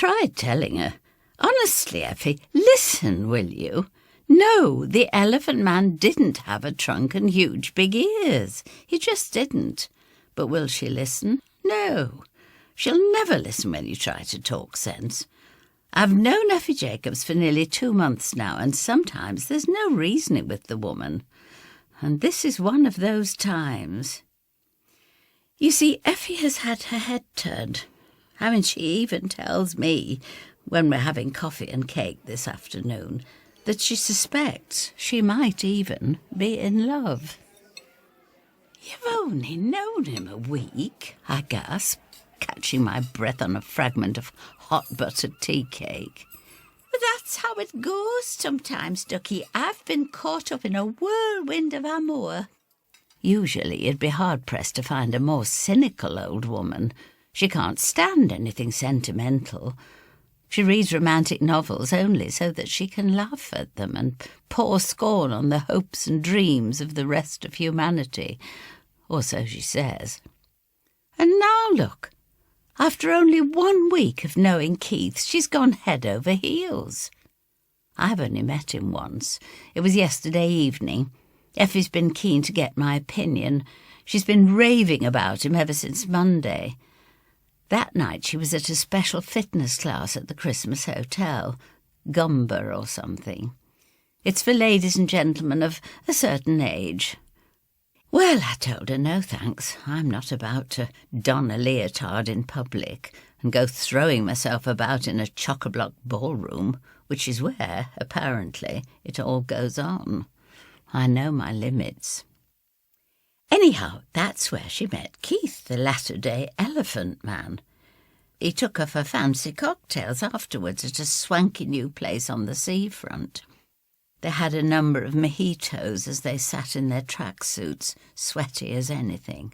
tried telling her. Honestly, Effie, listen, will you? No, the elephant man didn't have a trunk and huge big ears. He just didn't. But will she listen? No. She'll never listen when you try to talk sense. I've known Effie Jacobs for nearly 2 months now, and sometimes there's no reasoning with the woman. And this is one of those times. You see, Effie has had her head turned. I mean, she even tells me, when we're having coffee and cake this afternoon, that she suspects she might even be in love. You've only known him a week, I gasp, catching my breath on a fragment of hot buttered tea cake. But that's how it goes sometimes, Ducky. I've been caught up in a whirlwind of amour. Usually you'd be hard-pressed to find a more cynical old woman. She can't stand anything sentimental. She reads romantic novels only so that she can laugh at them and pour scorn on the hopes and dreams of the rest of humanity. Or so she says. And now look, after only 1 week of knowing Keith, she's gone head over heels. I've only met him once. It was yesterday evening. Effie's been keen to get my opinion. She's been raving about him ever since Monday. That night she was at a special fitness class at the Christmas Hotel, Gumber or something. It's for ladies and gentlemen of a certain age. Well, I told her no thanks. I'm not about to don a leotard in public and go throwing myself about in a chock-a-block ballroom, which is where, apparently, it all goes on. I know my limits. Anyhow, that's where she met Keith, the latter-day elephant man. He took her for fancy cocktails afterwards at a swanky new place on the seafront. They had a number of mojitos as they sat in their tracksuits, sweaty as anything.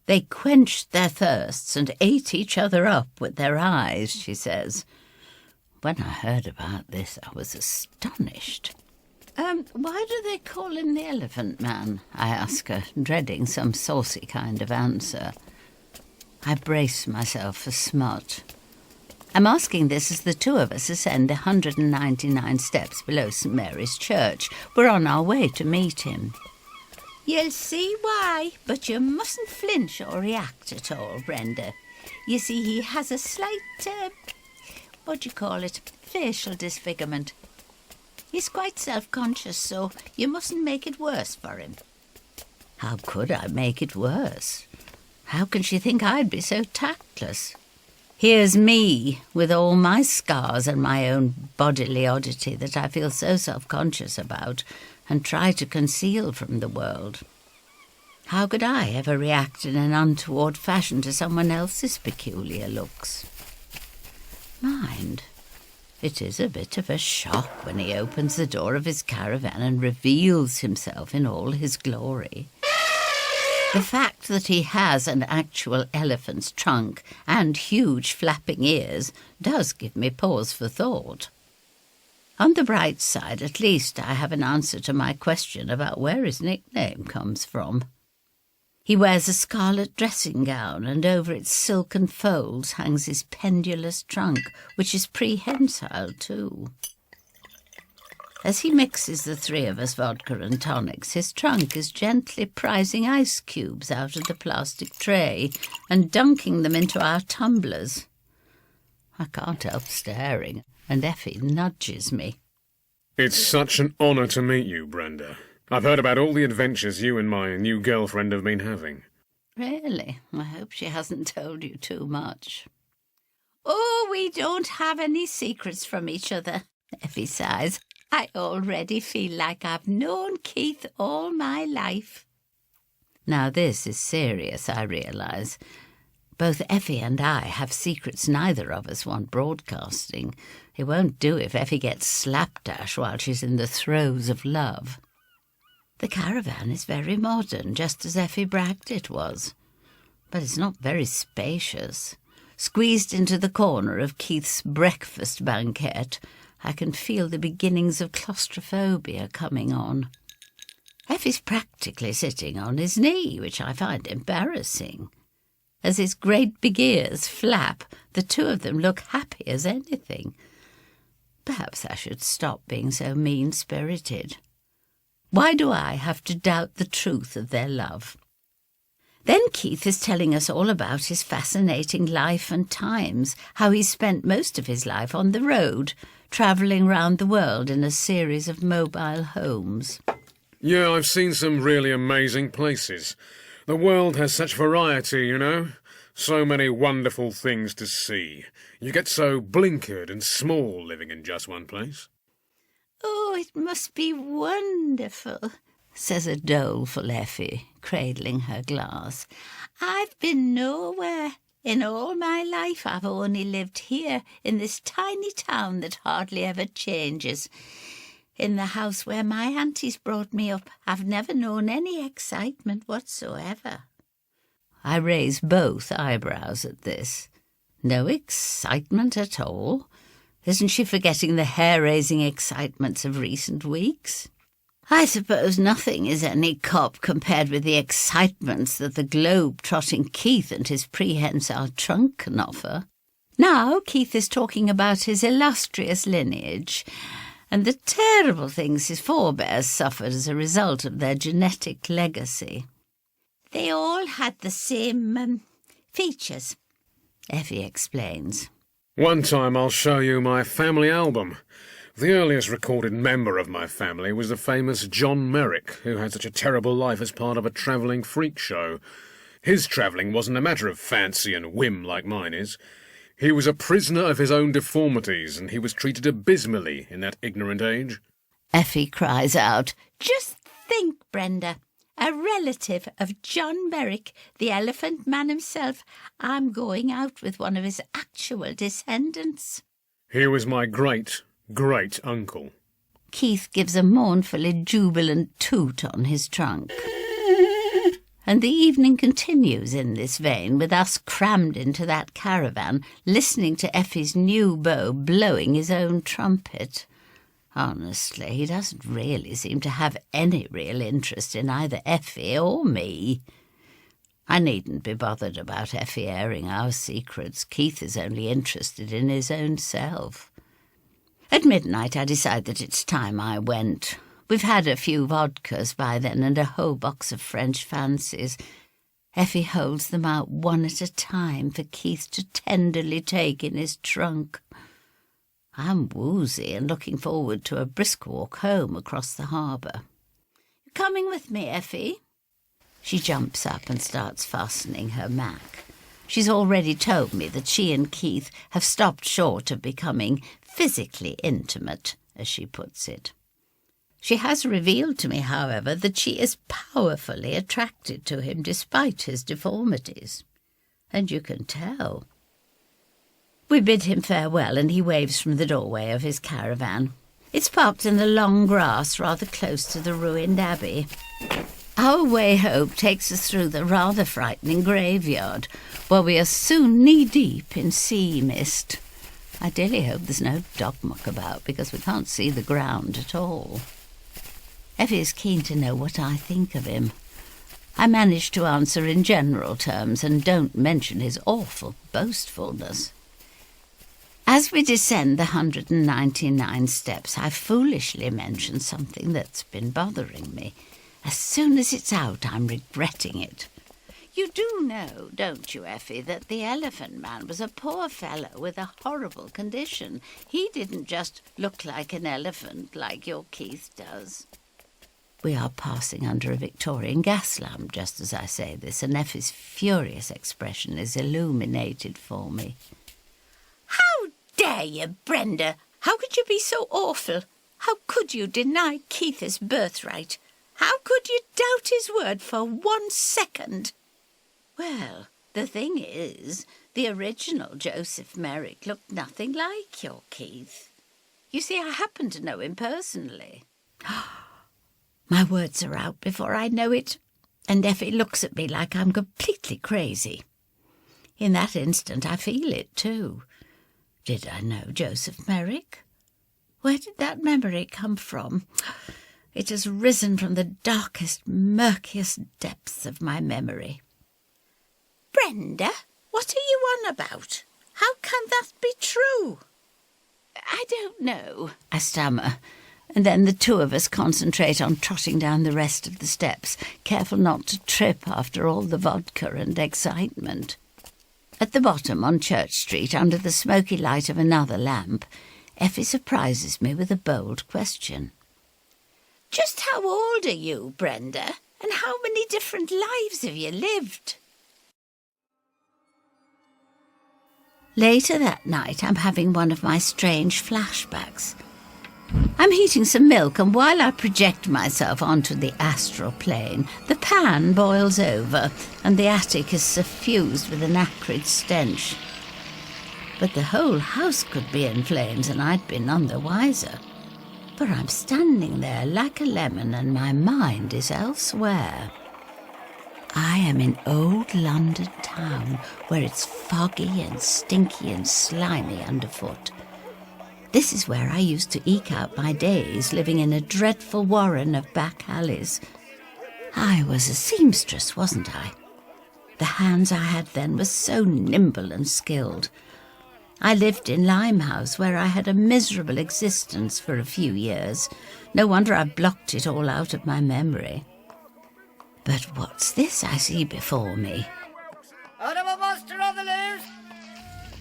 They quenched their thirsts and ate each other up with their eyes, she says. When I heard about this, I was astonished. Why do they call him the Elephant Man? I ask her, dreading some saucy kind of answer. I brace myself for smut. I'm asking this as the two of us ascend 199 steps below St Mary's Church. We're on our way to meet him. You'll see why, but you mustn't flinch or react at all, Brenda. You see, he has a slight, facial disfigurement. He's quite self-conscious, so you mustn't make it worse for him. How could I make it worse? How can she think I'd be so tactless? Here's me, with all my scars and my own bodily oddity that I feel so self-conscious about and try to conceal from the world. How could I ever react in an untoward fashion to someone else's peculiar looks? Mind, it is a bit of a shock when he opens the door of his caravan and reveals himself in all his glory. The fact that he has an actual elephant's trunk and huge flapping ears does give me pause for thought. On the bright side, at least, I have an answer to my question about where his nickname comes from. He wears a scarlet dressing gown, and over its silken folds hangs his pendulous trunk, which is prehensile too. As he mixes the three of us vodka and tonics, his trunk is gently prizing ice cubes out of the plastic tray and dunking them into our tumblers. I can't help staring, and Effie nudges me. It's such an honour to meet you, Brenda. I've heard about all the adventures you and my new girlfriend have been having. Really? I hope she hasn't told you too much. Oh, we don't have any secrets from each other, Effie sighs. I already feel like I've known Keith all my life. Now this is serious, I realise. Both Effie and I have secrets neither of us want broadcasting. It won't do if Effie gets slapdash while she's in the throes of love. The caravan is very modern, just as Effie bragged it was. But it's not very spacious. Squeezed into the corner of Keith's breakfast banquette, I can feel the beginnings of claustrophobia coming on. Effie's practically sitting on his knee, which I find embarrassing. As his great big ears flap, the two of them look happy as anything. Perhaps I should stop being so mean-spirited. Why do I have to doubt the truth of their love? Then Keith is telling us all about his fascinating life and times, how he spent most of his life on the road, travelling round the world in a series of mobile homes. Yeah, I've seen some really amazing places. The world has such variety, you know. So many wonderful things to see. You get so blinkered and small living in just one place. Oh, it must be wonderful, says a doleful Effie, cradling her glass. I've been nowhere. In all my life I've only lived here, in this tiny town that hardly ever changes. In the house where my aunties brought me up, I've never known any excitement whatsoever. I raise both eyebrows at this. No excitement at all? Isn't she forgetting the hair-raising excitements of recent weeks? I suppose nothing is any cop compared with the excitements that the globe-trotting Keith and his prehensile trunk can offer. Now Keith is talking about his illustrious lineage and the terrible things his forebears suffered as a result of their genetic legacy. They all had the same features, Effie explains. One time I'll show you my family album. The earliest recorded member of my family was the famous John Merrick, who had such a terrible life as part of a travelling freak show. His travelling wasn't a matter of fancy and whim like mine is. He was a prisoner of his own deformities, and he was treated abysmally in that ignorant age. Effie cries out, "Just think, Brenda, a relative of John Merrick, the Elephant Man himself. I'm going out with one of his actual descendants." He was my great-great-uncle. Keith gives a mournfully jubilant toot on his trunk. And the evening continues in this vein, with us crammed into that caravan, listening to Effie's new beau blowing his own trumpet. Honestly, he doesn't really seem to have any real interest in either Effie or me. I needn't be bothered about Effie airing our secrets. Keith is only interested in his own self. At midnight I decide that it's time I went. We've had a few vodkas by then and a whole box of French fancies. Effie holds them out one at a time for Keith to tenderly take in his trunk. I'm woozy and looking forward to a brisk walk home across the harbour. "You coming with me, Effie?" She jumps up and starts fastening her Mac. She's already told me that she and Keith have stopped short of becoming physically intimate, as she puts it. She has revealed to me, however, that she is powerfully attracted to him despite his deformities. And you can tell. We bid him farewell and he waves from the doorway of his caravan. It's parked in the long grass rather close to the ruined abbey. Our way home takes us through the rather frightening graveyard, where we are soon knee-deep in sea mist. I dearly hope there's no dog muck about, because we can't see the ground at all. Effie is keen to know what I think of him. I manage to answer in general terms and don't mention his awful boastfulness. As we descend the 199 steps, I foolishly mention something that's been bothering me. As soon as it's out, I'm regretting it. You do know, don't you, Effie, that the Elephant Man was a poor fellow with a horrible condition. He didn't just look like an elephant like your Keith does. We are passing under a Victorian gas lamp just as I say this, and Effie's furious expression is illuminated for me. "How dare you, Brenda? How could you be so awful? How could you deny Keith his birthright? How could you doubt his word for 1 second? Well, the thing is, the original Joseph Merrick looked nothing like your Keith. You see, I happen to know him personally." My words are out before I know it, and Effie looks at me like I'm completely crazy. In that instant I feel it too. Did I know Joseph Merrick? Where did that memory come from? It has risen from the darkest, murkiest depths of my memory. Brenda, what are you on about? How can that be true? I don't know, I stammer, and then the two of us concentrate on trotting down the rest of the steps, careful not to trip after all the vodka and excitement. At the bottom, on Church Street, under the smoky light of another lamp, Effie surprises me with a bold question. Just how old are you, Brenda? And how many different lives have you lived? Later that night, I'm having one of my strange flashbacks. I'm heating some milk, and while I project myself onto the astral plane, the pan boils over, and the attic is suffused with an acrid stench. But the whole house could be in flames, and I'd be none the wiser. For I'm standing there like a lemon, and my mind is elsewhere. I am in old London town, where it's foggy and stinky and slimy underfoot. This is where I used to eke out my days, living in a dreadful warren of back alleys. I was a seamstress, wasn't I? The hands I had then were so nimble and skilled. I lived in Limehouse, where I had a miserable existence for a few years. No wonder I blocked it all out of my memory. But what's this I see before me? Audible monster on the loose!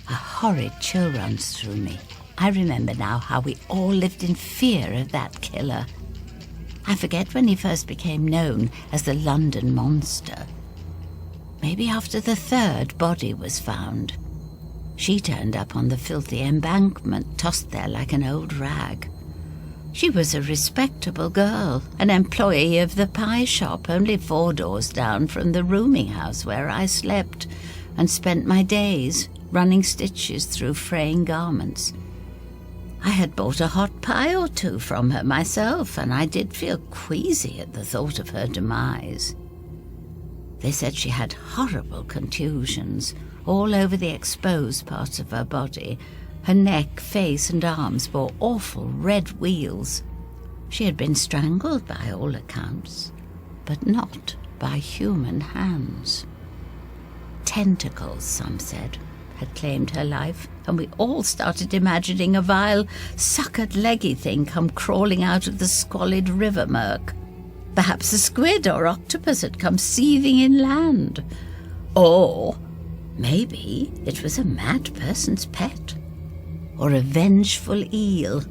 A horrid chill runs through me. I remember now how we all lived in fear of that killer. I forget when he first became known as the London Monster. Maybe after the third body was found. She turned up on the filthy embankment, tossed there like an old rag. She was a respectable girl, an employee of the pie shop, only 4 doors down from the rooming house where I slept and spent my days running stitches through fraying garments. I had bought a hot pie or two from her myself, and I did feel queasy at the thought of her demise. They said she had horrible contusions all over the exposed parts of her body. Her neck, face and arms bore awful red wheals. She had been strangled by all accounts, but not by human hands. Tentacles, some said, had claimed her life, and we all started imagining a vile, suckered leggy thing come crawling out of the squalid river murk. Perhaps a squid or octopus had come seething inland. Or maybe it was a mad person's pet. Or a vengeful eel.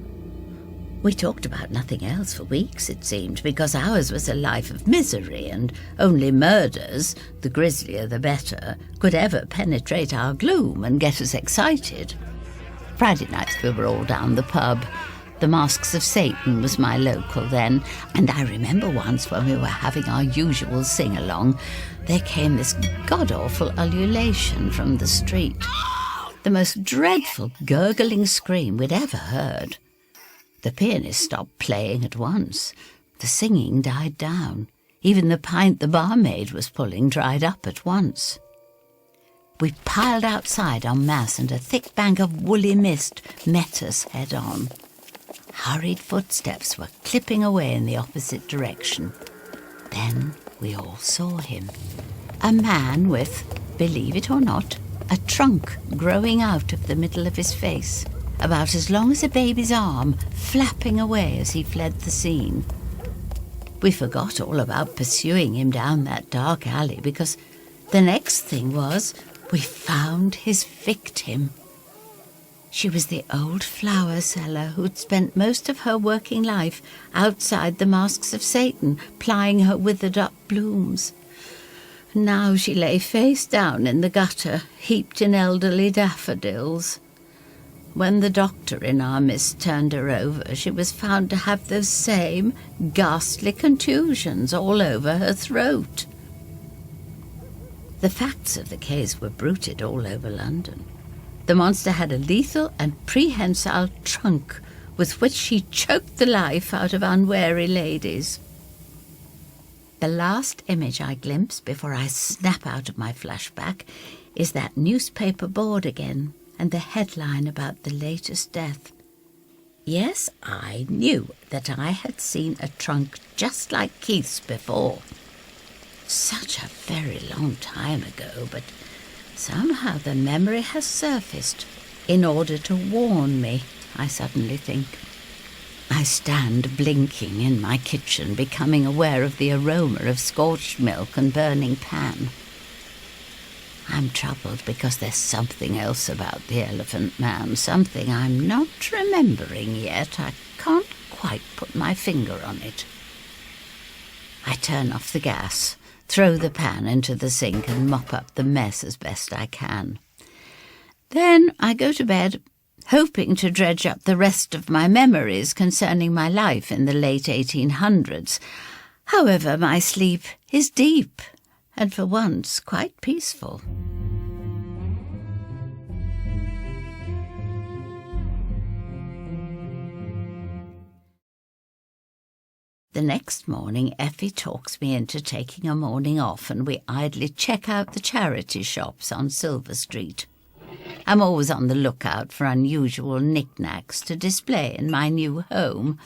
We talked about nothing else for weeks, it seemed, because ours was a life of misery, and only murders, the grislier the better, could ever penetrate our gloom and get us excited. Friday nights we were all down the pub. The Masks of Satan was my local then, and I remember once when we were having our usual sing-along, there came this god-awful ululation from the street. The most dreadful gurgling scream we'd ever heard. The pianist stopped playing at once. The singing died down. Even the pint the barmaid was pulling dried up at once. We piled outside en masse, and a thick bank of woolly mist met us head-on. Hurried footsteps were clipping away in the opposite direction. Then we all saw him. A man with, believe it or not, a trunk growing out of the middle of his face, about as long as a baby's arm, flapping away as he fled the scene. We forgot all about pursuing him down that dark alley, because the next thing was we found his victim. She was the old flower seller who'd spent most of her working life outside the Masks of Satan, plying her withered-up blooms. Now she lay face down in the gutter, heaped in elderly daffodils. When the doctor in our midst turned her over, she was found to have those same ghastly contusions all over her throat. The facts of the case were bruited all over London. The monster had a lethal and prehensile trunk with which she choked the life out of unwary ladies. The last image I glimpse before I snap out of my flashback is that newspaper board again, and the headline about the latest death. Yes, I knew that I had seen a trunk just like Keith's before. such a very long time ago, but somehow the memory has surfaced in order to warn me, I suddenly think. I stand blinking in my kitchen, becoming aware of the aroma of scorched milk and burning pan. I'm troubled because there's something else about the Elephant Man, something I'm not remembering yet. I can't quite put my finger on it. I turn off the gas, throw the pan into the sink and mop up the mess as best I can. Then I go to bed, hoping to dredge up the rest of my memories concerning my life in the late 1800s. However, my sleep is deep and for once quite peaceful. The next morning, Effie talks me into taking a morning off and we idly check out the charity shops on Silver Street. I'm always on the lookout for unusual knickknacks to display in my new home.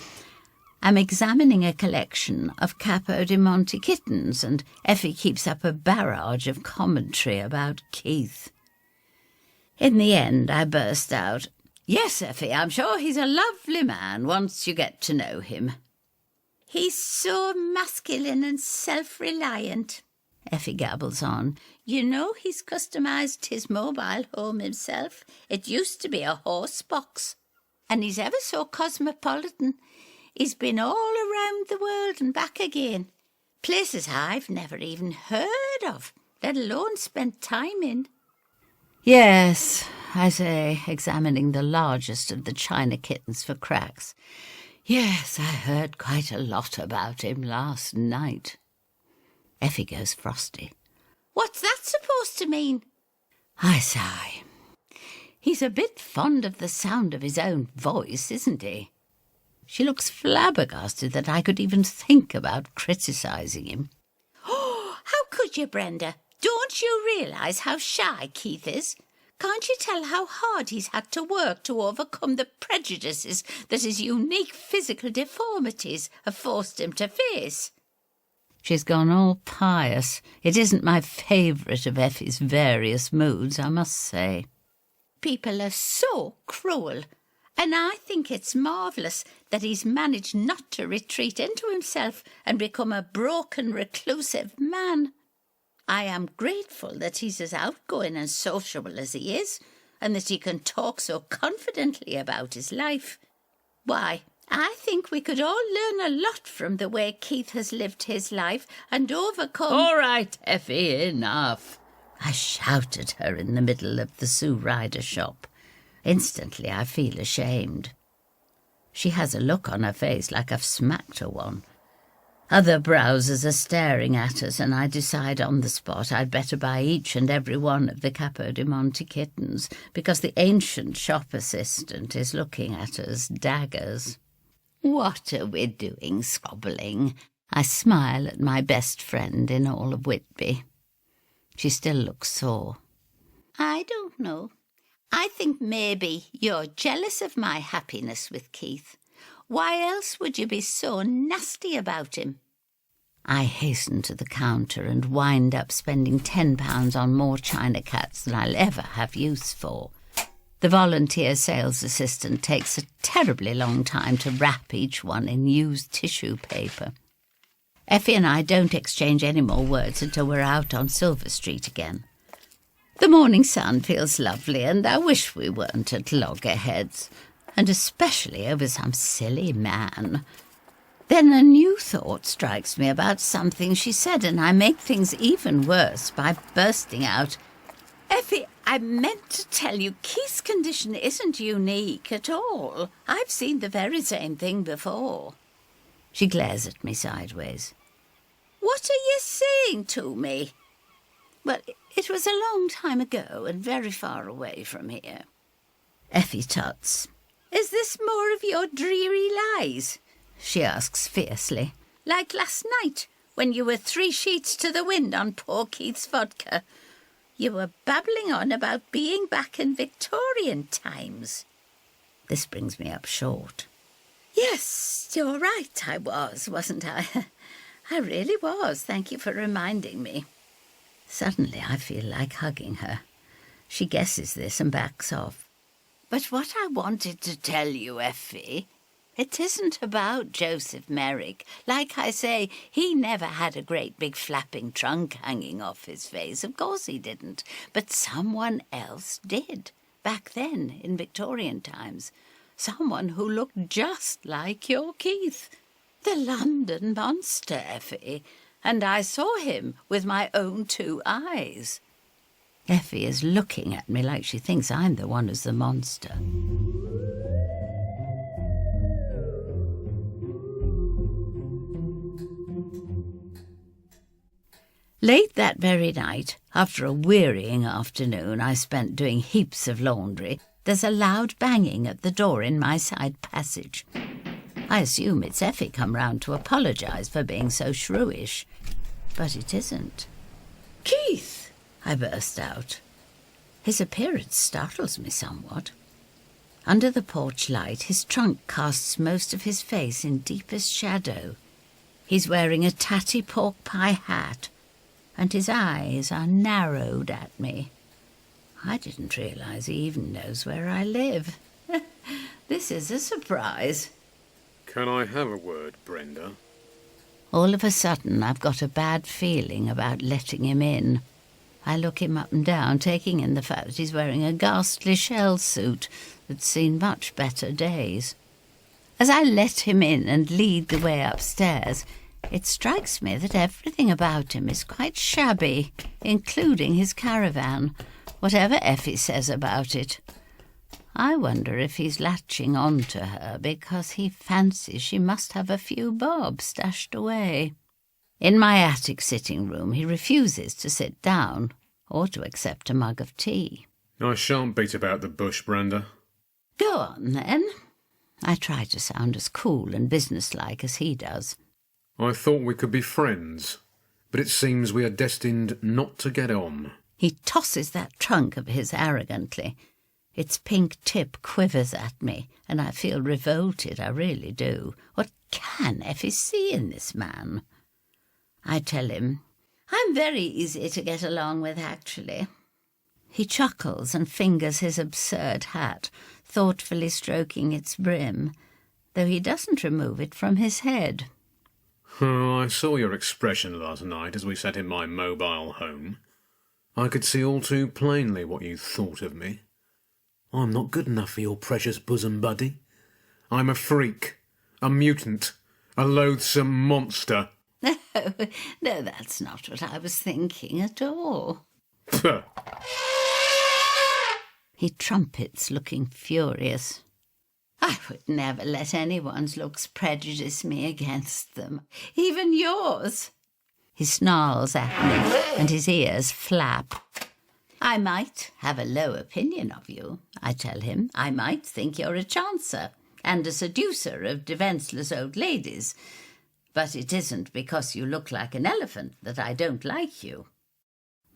I'm examining a collection of Capo di Monte kittens and Effie keeps up a barrage of commentary about Keith. In the end, I burst out, "Yes, Effie, I'm sure he's a lovely man once you get to know him." "He's so masculine and self-reliant," Effie gabbles on. "You know he's customised his mobile home himself. It used to be a horse box. And he's ever so cosmopolitan. He's been all around the world and back again. Places I've never even heard of, let alone spent time in." "Yes," I say, examining the largest of the china kittens for cracks. "Yes, I heard quite a lot about him last night." Effie goes frosty. "What's that supposed to mean?" I sigh. "He's a bit fond of the sound of his own voice, isn't he?" She looks flabbergasted that I could even think about criticising him. "Oh, how could you, Brenda? Don't you realise how shy Keith is? Can't you tell how hard he's had to work to overcome the prejudices that his unique physical deformities have forced him to face?" She's gone all pious. It isn't my favourite of Effie's various moods, I must say. "People are so cruel, and I think it's marvellous that he's managed not to retreat into himself and become a broken, reclusive man. I am grateful that he's as outgoing and sociable as he is, and that he can talk so confidently about his life. Why, I think we could all learn a lot from the way Keith has lived his life and overcome—" "All right, Effie, enough!" I shout at her in the middle of the Sue Ryder shop. Instantly I feel ashamed. She has a look on her face like I've smacked her one. Other browsers are staring at us, and I decide on the spot I'd better buy each and every one of the Capo di Monte kittens, because the ancient shop assistant is looking at us daggers. "What are we doing, squabbling?" I smile at my best friend in all of Whitby. She still looks sore. "I don't know. I think maybe you're jealous of my happiness with Keith. Why else would you be so nasty about him?" I hasten to the counter and wind up spending £10 on more china cats than I'll ever have use for. The volunteer sales assistant takes a terribly long time to wrap each one in used tissue paper. Effie and I don't exchange any more words until we're out on Silver Street again. The morning sun feels lovely, and I wish we weren't at loggerheads, and especially over some silly man. Then a new thought strikes me about something she said, and I make things even worse by bursting out, "Effie, I meant to tell you Keith's condition isn't unique at all. I've seen the very same thing before." She glares at me sideways. "What are you saying to me?" "Well, it was a long time ago and very far away from here." Effie tuts. "Is this more of your dreary lies?" she asks fiercely. "Like last night, when you were 3 sheets to the wind on poor Keith's vodka. You were babbling on about being back in Victorian times." This brings me up short. "Yes, you're right, I was, wasn't I? I really was. Thank you for reminding me. Suddenly I feel like hugging her. She guesses this and backs off. But what I wanted to tell you, Effie, it isn't about Joseph Merrick. Like I say, he never had a great big flapping trunk hanging off his face. Of course he didn't. But someone else did, back then, in Victorian times. Someone who looked just like your Keith. The London monster, Effie. And I saw him with my own 2 eyes. Effie is looking at me like she thinks I'm the one who's the monster. Late that very night, after a wearying afternoon I spent doing heaps of laundry, there's a loud banging at the door in my side passage. I assume it's Effie come round to apologise for being so shrewish. But it isn't. "Keith!" I burst out. His appearance startles me somewhat. Under the porch light, his trunk casts most of his face in deepest shadow. He's wearing a tatty pork pie hat, and his eyes are narrowed at me. I didn't realise he even knows where I live. This is a surprise. Can I have a word, Brenda? All of a sudden, I've got a bad feeling about letting him in. I look him up and down, taking in the fact that he's wearing a ghastly shell suit that's seen much better days. As I let him in and lead the way upstairs, it strikes me that everything about him is quite shabby, including his caravan, whatever Effie says about it. I wonder if he's latching on to her because he fancies she must have a few bob stashed away. In my attic sitting room, he refuses to sit down or to accept a mug of tea. I shan't beat about the bush, Brenda. Go on, then. I try to sound as cool and businesslike as he does. I thought we could be friends, but it seems we are destined not to get on. He tosses that trunk of his arrogantly. Its pink tip quivers at me, and I feel revolted, I really do. What can Effie see in this man? I tell him, I'm very easy to get along with, actually. He chuckles and fingers his absurd hat, thoughtfully stroking its brim, though he doesn't remove it from his head. Oh, I saw your expression last night as we sat in my mobile home. I could see all too plainly what you thought of me. I'm not good enough for your precious bosom buddy. I'm a freak, a mutant, a loathsome monster. No, that's not what I was thinking at all. Puh. He trumpets, looking furious. I would never let anyone's looks prejudice me against them, even yours. He snarls at me, and his ears flap. I might have a low opinion of you, I tell him. I might think you're a chancer and a seducer of defenceless old ladies. But it isn't because you look like an elephant that I don't like you.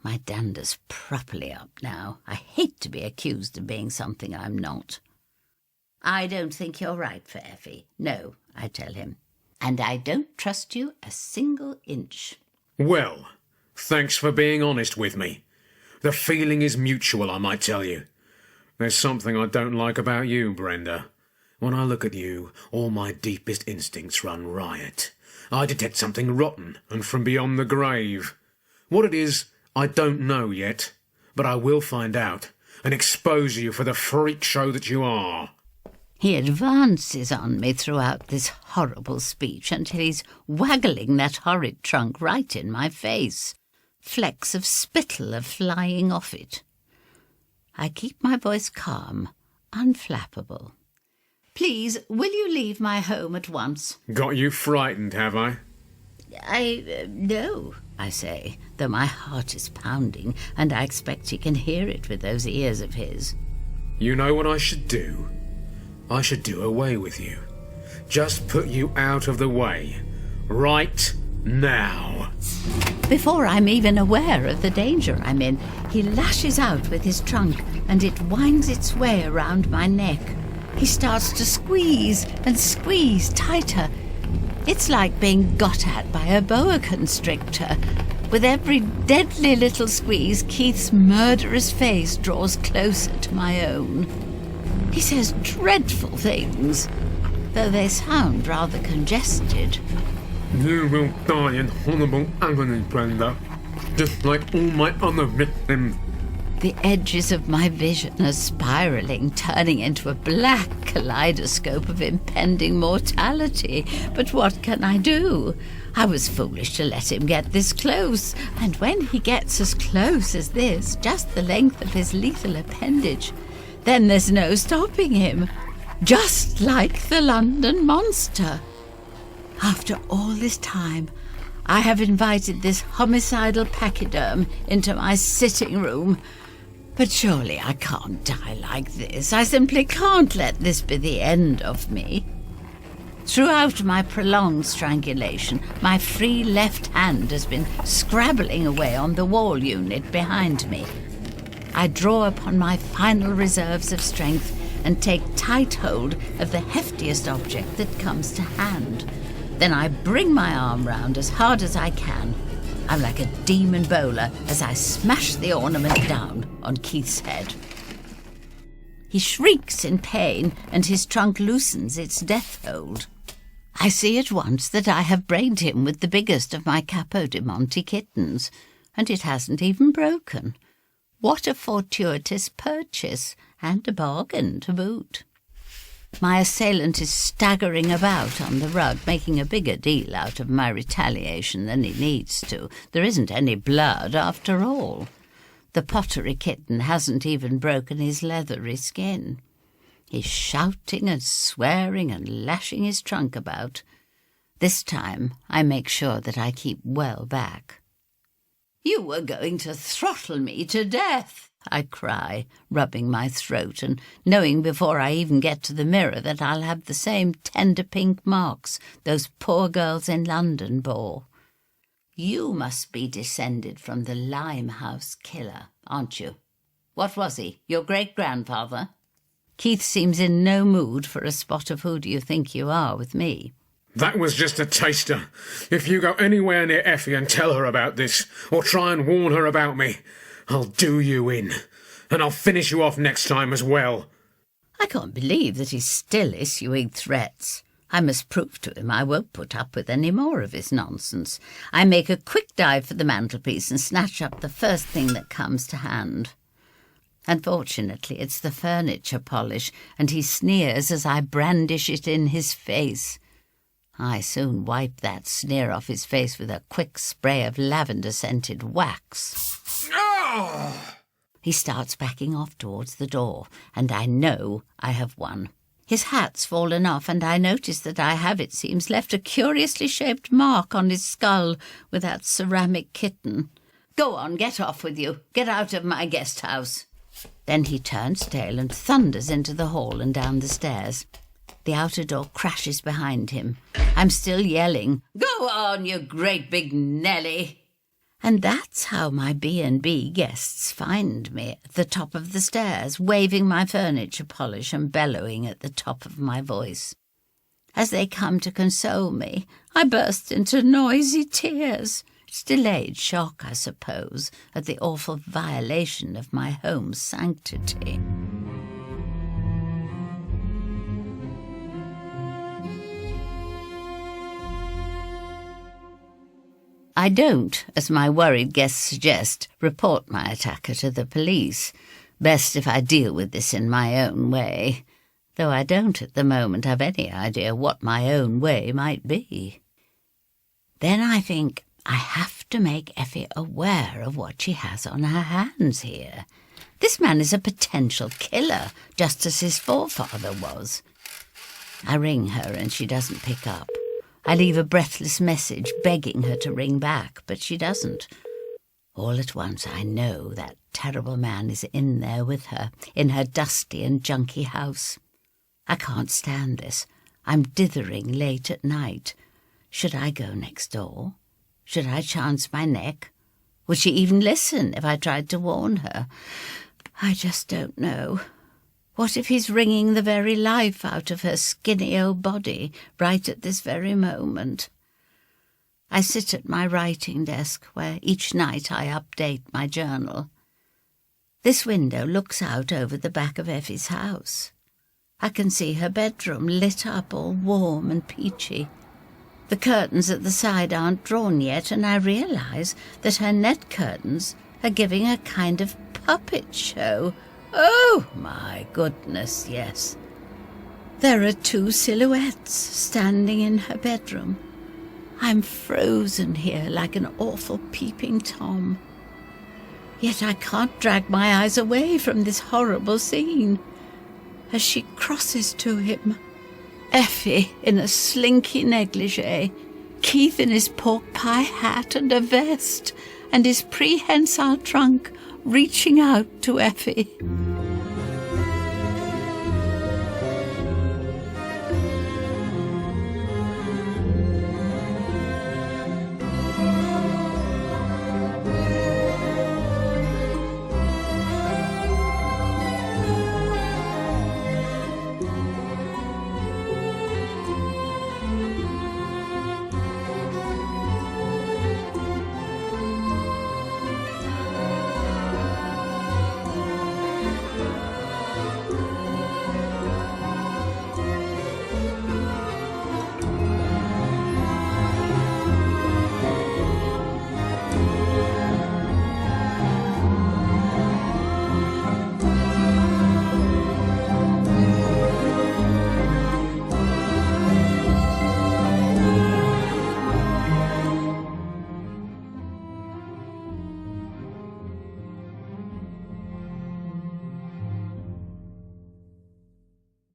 My dander's properly up now. I hate to be accused of being something I'm not. I don't think you're right for Effie. No, I tell him. And I don't trust you a single inch. Well, thanks for being honest with me. The feeling is mutual, I might tell you. There's something I don't like about you, Brenda. When I look at you, all my deepest instincts run riot. I detect something rotten and from beyond the grave. What it is, I don't know yet, but I will find out and expose you for the freak show that you are. He advances on me throughout this horrible speech until he's waggling that horrid trunk right in my face. Flecks of spittle are flying off it. I keep my voice calm, unflappable. Please, will you leave my home at once? Got you frightened, have I? No, I say, though my heart is pounding, and I expect he can hear it with those ears of his. You know what I should do? I should do away with you. Just put you out of the way. Right now. Before I'm even aware of the danger I'm in, he lashes out with his trunk, and it winds its way around my neck. He starts to squeeze and squeeze tighter. It's like being got at by a boa constrictor. With every deadly little squeeze, Keith's murderous face draws closer to my own. He says dreadful things, though they sound rather congested. You will die in horrible agony, Brenda, just like all my other victims. The edges of my vision are spiralling, turning into a black kaleidoscope of impending mortality. But what can I do? I was foolish to let him get this close. And when he gets as close as this, just the length of his lethal appendage, then there's no stopping him. Just like the London monster. After all this time, I have invited this homicidal pachyderm into my sitting room. But surely I can't die like this. I simply can't let this be the end of me. Throughout my prolonged strangulation, my free left hand has been scrabbling away on the wall unit behind me. I draw upon my final reserves of strength and take tight hold of the heftiest object that comes to hand. Then I bring my arm round as hard as I can. I'm like a demon bowler as I smash the ornament down on Keith's head. He shrieks in pain and his trunk loosens its death hold. I see at once that I have brained him with the biggest of my Capo di Monte kittens, and it hasn't even broken. What a fortuitous purchase, and a bargain to boot. My assailant is staggering about on the rug, making a bigger deal out of my retaliation than he needs to. There isn't any blood after all. The pottery kitten hasn't even broken his leathery skin. He's shouting and swearing and lashing his trunk about. This time I make sure that I keep well back. "You were going to throttle me to death," I cry, rubbing my throat and knowing before I even get to the mirror that I'll have the same tender pink marks those poor girls in London bore. "You must be descended from the Limehouse killer, aren't you? What was he, your great-grandfather?" Keith seems in no mood for a spot of who do you think you are with me. That was just a taster. If you go anywhere near Effie and tell her about this, or try and warn her about me, I'll do you in. And I'll finish you off next time as well. I can't believe that he's still issuing threats. I must prove to him I won't put up with any more of his nonsense. I make a quick dive for the mantelpiece and snatch up the first thing that comes to hand. Unfortunately, it's the furniture polish, and he sneers as I brandish it in his face. I soon wipe that sneer off his face with a quick spray of lavender-scented wax. Oh! He starts backing off towards the door, and I know I have won. His hat's fallen off, and I notice that I have, it seems, left a curiously shaped mark on his skull with that ceramic kitten. "Go on, get off with you. Get out of my guest house." Then he turns tail and thunders into the hall and down the stairs. The outer door crashes behind him. I'm still yelling, "Go on, you great big Nelly!" And that's how my B&B guests find me at the top of the stairs, waving my furniture polish and bellowing at the top of my voice. As they come to console me, I burst into noisy tears. It's delayed shock, I suppose, at the awful violation of my home's sanctity. I don't, as my worried guests suggest, report my attacker to the police. Best if I deal with this in my own way, though I don't at the moment have any idea what my own way might be. Then I think I have to make Effie aware of what she has on her hands here. This man is a potential killer, just as his forefather was. I ring her and she doesn't pick up. I leave a breathless message begging her to ring back, but she doesn't. All at once I know that terrible man is in there with her, in her dusty and junky house. I can't stand this. I'm dithering late at night. Should I go next door? Should I chance my neck? Would she even listen if I tried to warn her? I just don't know. What if he's wringing the very life out of her skinny old body right at this very moment? I sit at my writing desk where each night I update my journal. This window looks out over the back of Effie's house. I can see her bedroom lit up all warm and peachy. The curtains at the side aren't drawn yet, and I realise that her net curtains are giving a kind of puppet show. Oh, my goodness, yes. There are 2 silhouettes standing in her bedroom. I'm frozen here like an awful peeping Tom. Yet I can't drag my eyes away from this horrible scene. As she crosses to him, Effie in a slinky negligee, Keith in his pork pie hat and a vest, and his prehensile trunk reaching out to Effie.